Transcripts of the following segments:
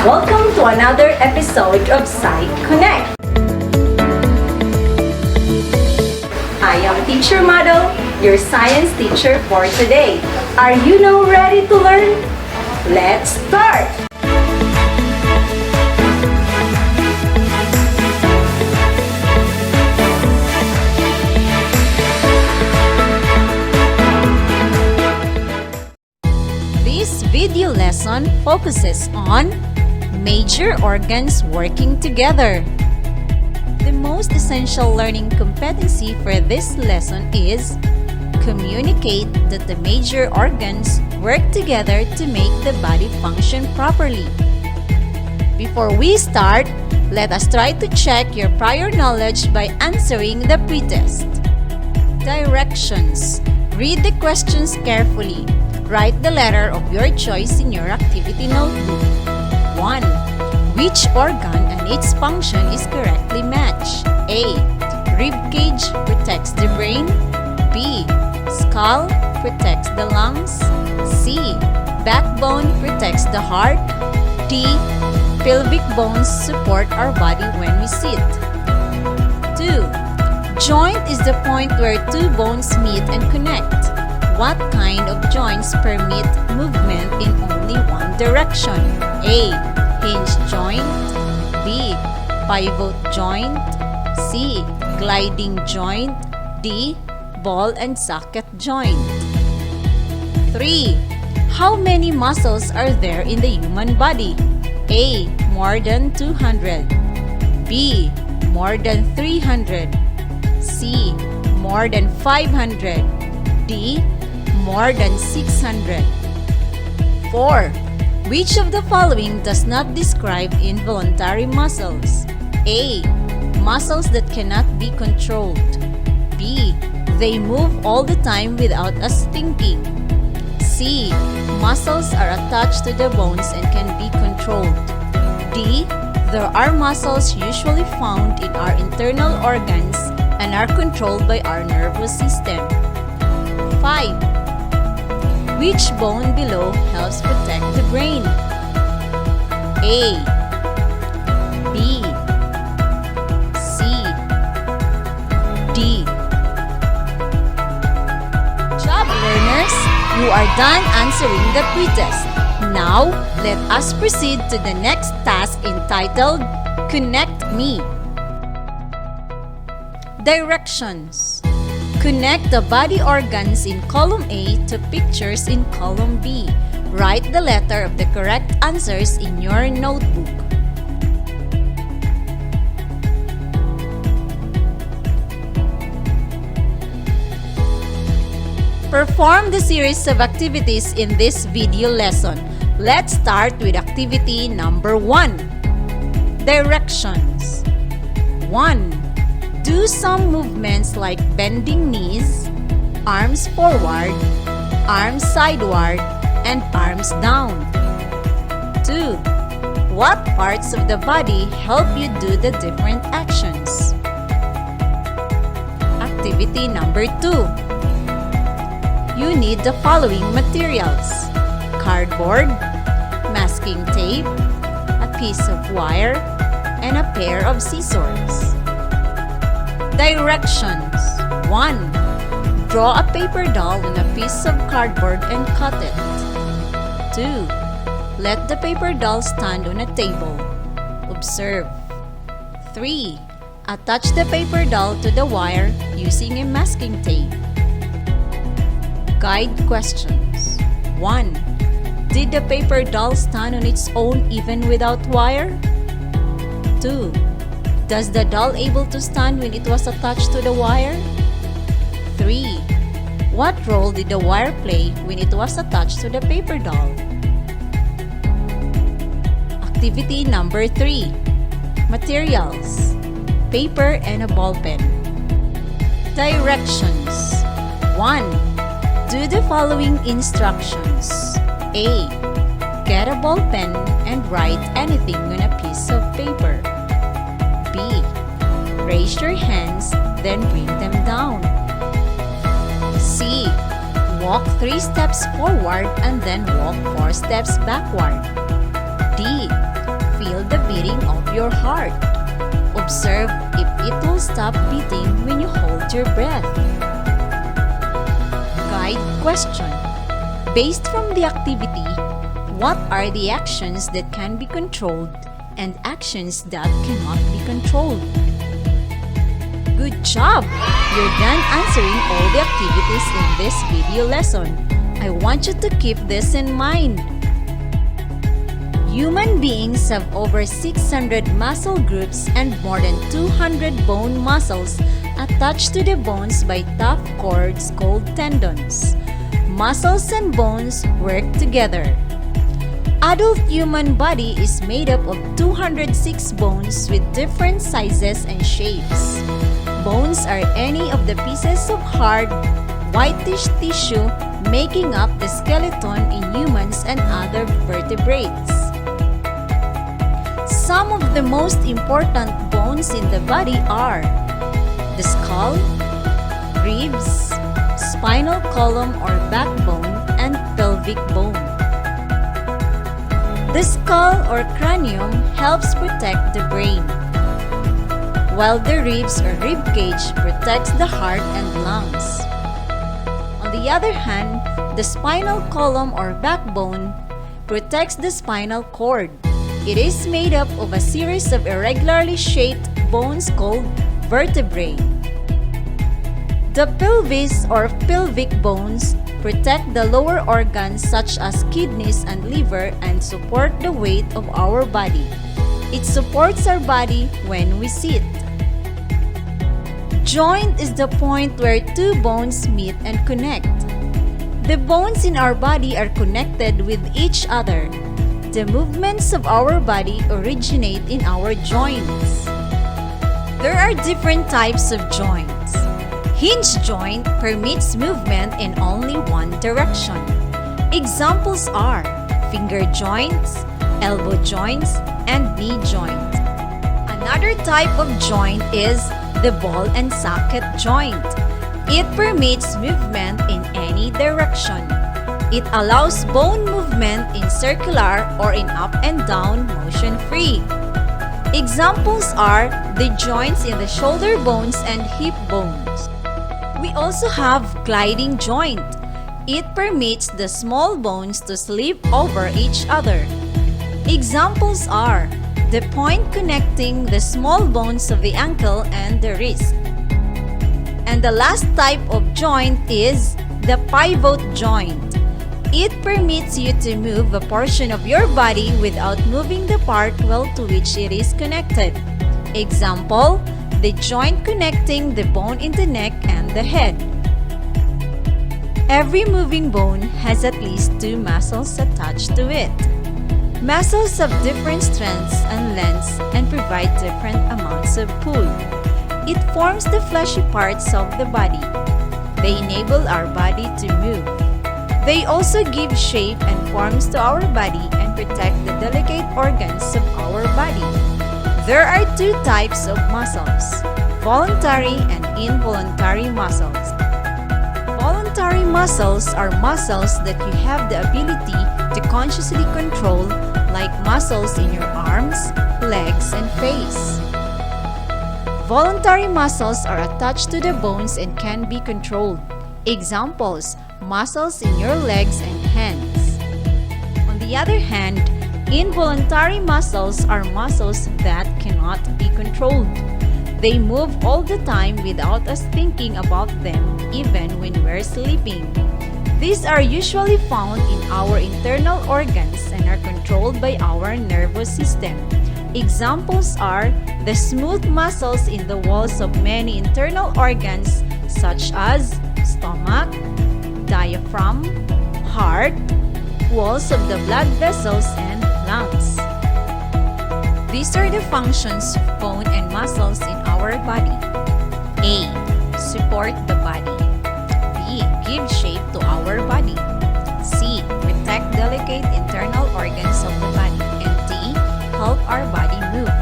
Welcome to another episode of Sci-Connect. I am Teacher Model, your science teacher for today. Are you now ready to learn? Let's start! This video lesson focuses on major organs working together. The most essential learning competency for this lesson is communicate that the major organs work together to make the body function properly. Before we start, let us try to check your prior knowledge by answering the pretest. Directions. Read the questions carefully. Write the letter of your choice in your activity notebook. 1. Which organ and its function is correctly matched? A. Rib cage protects the brain. B. Skull protects the lungs. C. Backbone protects the heart. D. Pelvic bones support our body when we sit. 2. Joint is the point where two bones meet and connect. What kind of joints permit movement in only one direction? A. Hinge joint. B. Pivot joint. C. Gliding joint. D. Ball and socket joint. 3. How many muscles are there in the human body? A. More than 200. B. More than 300. C. More than 500. D. More than 600. 4. Which of the following does not describe involuntary muscles? A. Muscles that cannot be controlled. B. They move all the time without us thinking. C. Muscles are attached to the bones and can be controlled. D. There are muscles usually found in our internal organs and are controlled by our nervous system. 5. Which bone below helps protect the brain? A. B. C. D. Good job, learners! You are done answering the pretest. Now, let us proceed to the next task entitled Connect Me. Directions. Connect the body organs in column A to pictures in column B. Write the letter of the correct answers in your notebook. Perform the series of activities in this video lesson. Let's start with activity number 1. Directions. 1. Do some movements like bending knees, arms forward, arms sideward, and arms down. 2. What parts of the body help you do the different actions? Activity number 2. You need the following materials: cardboard, masking tape, a piece of wire, and a pair of scissors. Directions. 1. Draw a paper doll on a piece of cardboard and cut it. 2. Let the paper doll stand on a table. Observe. 3. Attach the paper doll to the wire using a masking tape. Guide questions. 1. Did the paper doll stand on its own even without wire? 2. Does the doll able to stand when it was attached to the wire? 3. What role did the wire play when it was attached to the paper doll? Activity number 3. Materials: paper and a ball pen. Directions. 1. Do the following instructions. A. Get a ball pen and write anything on a piece of paper. B. Raise your hands, then bring them down. C. Walk 3 steps forward and then walk 4 steps backward. D. feel the beating of your heart. Observe if it will stop beating when you hold your breath. Guide question. Based from the activity, what are the actions that can be controlled and actions that cannot be controlled? Good job! You're done answering all the activities in this video lesson. I want you to keep this in mind. Human beings have over 600 muscle groups and more than 200 bone muscles attached to the bones by tough cords called tendons. Muscles and bones work together. Adult human body is made up of 206 bones with different sizes and shapes. Bones are any of the pieces of hard, whitish tissue making up the skeleton in humans and other vertebrates. Some of the most important bones in the body are the skull, ribs, spinal column or backbone, and pelvic bone. The skull or cranium helps protect the brain, while the ribs or rib cage protects the heart and lungs. On the other hand, the spinal column or backbone protects the spinal cord. It is made up of a series of irregularly shaped bones called vertebrae. The pelvis or pelvic bones protect the lower organs such as kidneys and liver and support the weight of our body. It supports our body when we sit. Joint is the point where two bones meet and connect. The bones in our body are connected with each other. The movements of our body originate in our joints. There are different types of joints. Hinge joint permits movement in only one direction. Examples are finger joints, elbow joints, and knee joints. Another type of joint is the ball and socket joint. It permits movement in any direction. It allows bone movement in circular or in up and down motion free. Examples are the joints in the shoulder bones and hip bones. We also have gliding joint. It permits the small bones to slip over each other. Examples are the point connecting the small bones of the ankle and the wrist. And the last type of joint is the pivot joint. It permits you to move a portion of your body without moving the part well to which it is connected. Example, the joint connecting the bone in the neck and the head. Every moving bone has at least two muscles attached to it. Muscles have different strengths and lengths and provide different amounts of pull. It forms the fleshy parts of the body. They enable our body to move. They also give shape and forms to our body and protect the delicate organs of our body. There are two types of muscles, voluntary and involuntary muscles. Voluntary muscles are muscles that you have the ability to consciously control, like muscles in your arms, legs, and face. Voluntary muscles are attached to the bones and can be controlled. Examples, muscles in your legs and hands. On the other hand, involuntary muscles are muscles that cannot be controlled. They move all the time without us thinking about them, even when we're sleeping. These are usually found in our internal organs and are controlled by our nervous system. Examples are the smooth muscles in the walls of many internal organs such as stomach, diaphragm, heart, walls of the blood vessels, and lungs. These are the functions of bone and muscles in our body. A. Support the body. B. Give shape to our body. C. Protect delicate internal organs of the body. And D. Help our body move.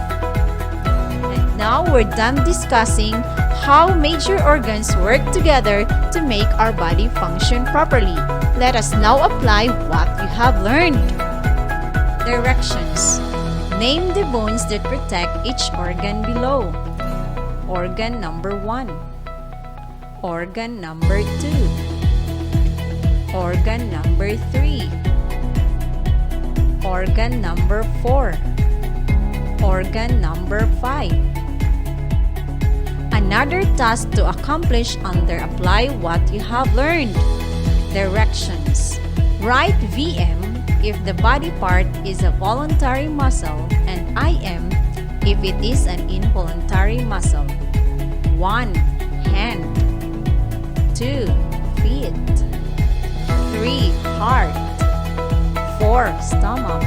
And now we're done discussing how major organs work together to make our body function properly. Let us now apply what you have learned. Directions. Name the bones that protect each organ below. Organ number 1. Organ number 2. Organ number 3. Organ number 4. Organ number 5. Another task to accomplish under apply what you have learned. Directions. Write VM if the body part is a voluntary muscle and IM if it is an involuntary muscle. 1. Hand. 2. Feet. 3. Heart. 4. Stomach.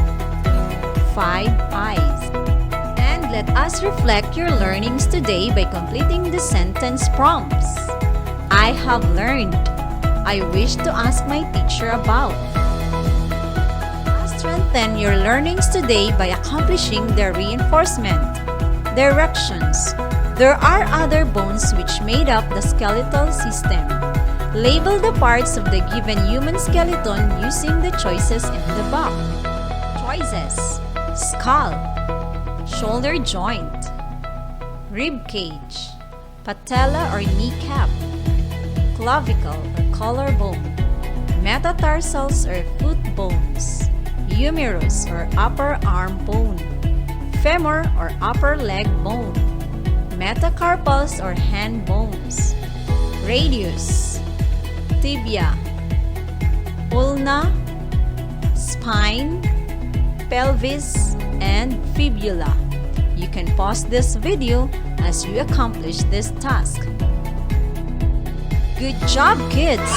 5. Eyes. And let us reflect your learnings today by completing the sentence prompts. I have learned. I wish to ask my teacher about. Strengthen your learnings today by accomplishing the reinforcement. Directions. There are other bones which made up the skeletal system. Label the parts of the given human skeleton using the choices in the box. Choices: skull, shoulder joint, rib cage, patella or kneecap, clavicle or collarbone, metatarsals or foot bones, humerus or upper arm bone, femur or upper leg bone, metacarpals or hand bones, radius, tibia, ulna, spine, pelvis, and fibula. You can pause this video as you accomplish this task. Good job, kids!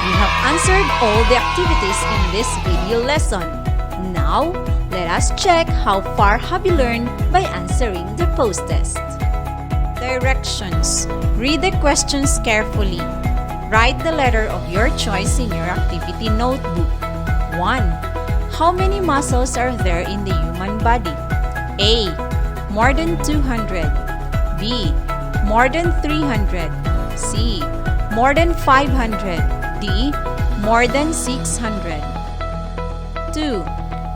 You have answered all the activities in this video lesson. Now, let us check how far have you learned by answering the post-test. Directions. Read the questions carefully. Write the letter of your choice in your activity notebook. 1. How many muscles are there in the human body? A. More than 200. B. More than 300. C. More than 500. D. More than 600. 2.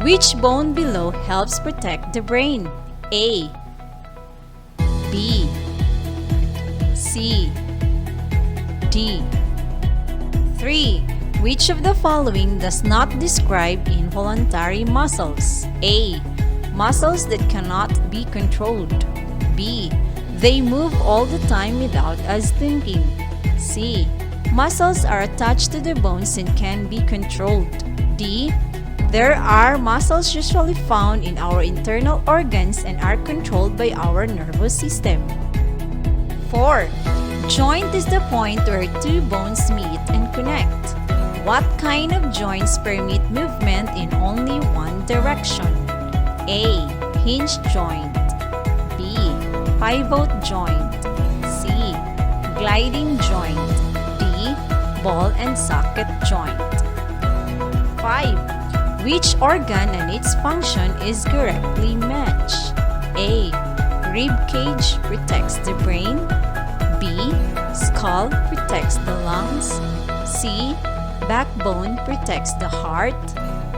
Which bone below helps protect the brain? A. B. C. D. 3. Which of the following does not describe involuntary muscles? A. Muscles that cannot be controlled. B. They move all the time without us thinking. C. Muscles are attached to the bones and can be controlled. D. There are muscles usually found in our internal organs and are controlled by our nervous system. 4. Joint is the point where two bones meet and connect. What kind of joints permit movement in only one direction? A. Hinge joint. B. Pivot joint. C. Gliding joint. D. Ball and socket joint. 5. Which organ and its function is correctly matched? A. Rib cage protects the brain. B. Skull protects the lungs. C. Backbone protects the heart.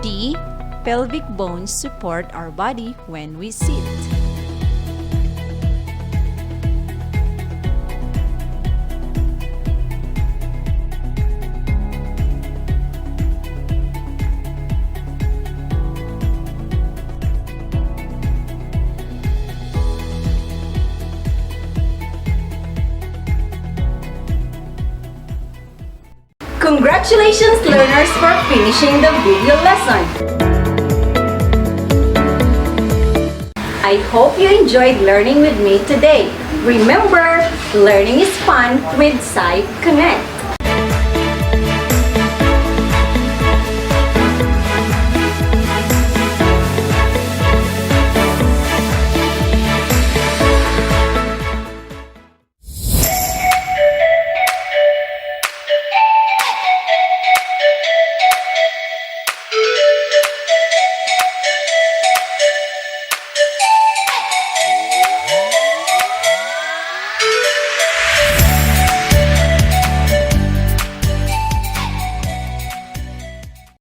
D. Pelvic bones support our body when we sit. Congratulations, learners, for finishing the video lesson! I hope you enjoyed learning with me today. Remember, learning is fun with Sci-Connect.